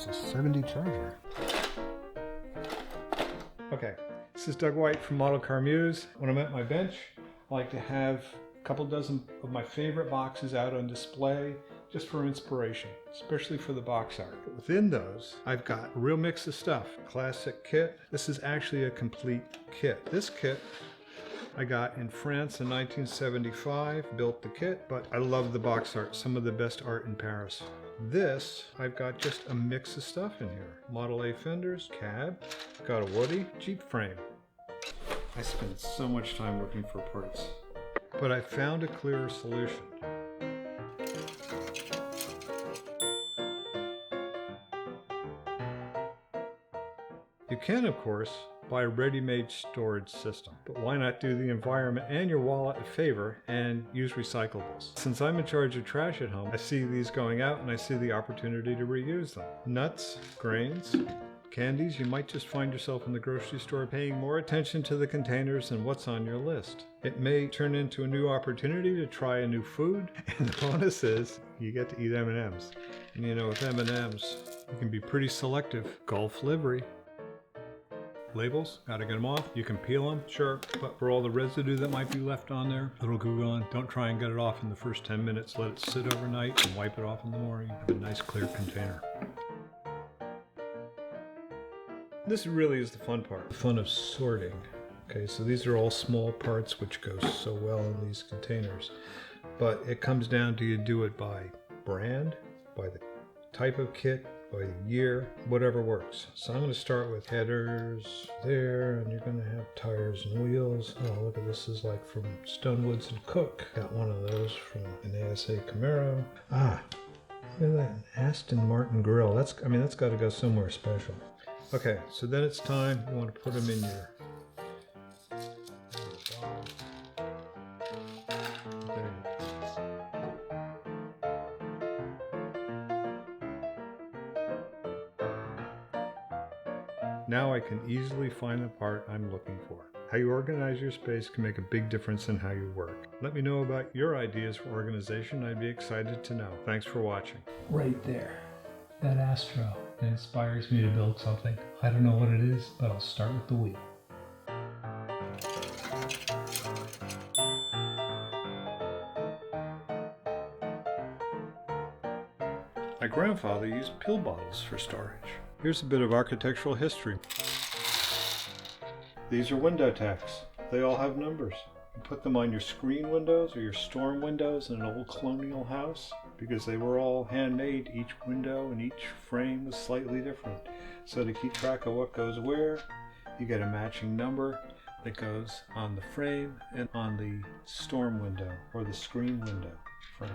It's a 70 Charger. Okay, this is Doug White from Model Car Muse. When I'm at my bench, I like to have a couple dozen of my favorite boxes out on display just for inspiration, especially for the box art. But within those, I've got a real mix of stuff. Classic kit. This is actually a complete kit. This kit I got in France in 1975, built the kit, but I love the box art, some of the best art in Paris. This, I've got just a mix of stuff in here. Model A fenders, cab, got a Woody, Jeep frame. I spend so much time looking for parts, but I found a clearer solution. You can, of course, buy a ready-made storage system, but why not do the environment and your wallet a favor and use recyclables? Since I'm in charge of trash at home, I see these going out and I see the opportunity to reuse them. Nuts, grains, candies, you might just find yourself in the grocery store paying more attention to the containers and what's on your list. It may turn into a new opportunity to try a new food, and the bonus is you get to eat M&Ms. And you know, with M&Ms, you can be pretty selective. Golf livery. Labels, gotta get them off. You can peel them, sure, but for all the residue that might be left on there, little Goo Gone, don't try and get it off in the first 10 minutes. Let it sit overnight and wipe it off in the morning. Have a nice clear container. This really is the fun part, the fun of sorting. Okay, so these are all small parts which go so well in these containers, but it comes down to you do it by brand, by the type of kit, by the year, whatever works. So I'm going to start with headers there, and you're going to have tires and wheels. Oh, look at this, is like from Stonewoods and Cook. Got one of those from an ASA Camaro. Ah, look at that, an Aston Martin grill. That's got to go somewhere special. Okay, so then it's time, you want to put them in your Now I can easily find the part I'm looking for. How you organize your space can make a big difference in how you work. Let me know about your ideas for organization. I'd be excited to know. Thanks for watching. Right there, that Astro, it inspires me to build something. I don't know what it is, but I'll start with the wheel. My grandfather used pill bottles for storage. Here's a bit of architectural history. These are window tacks. They all have numbers. You put them on your screen windows or your storm windows in an old colonial house because they were all handmade. Each window and each frame was slightly different. So to keep track of what goes where, you get a matching number that goes on the frame and on the storm window or the screen window frame.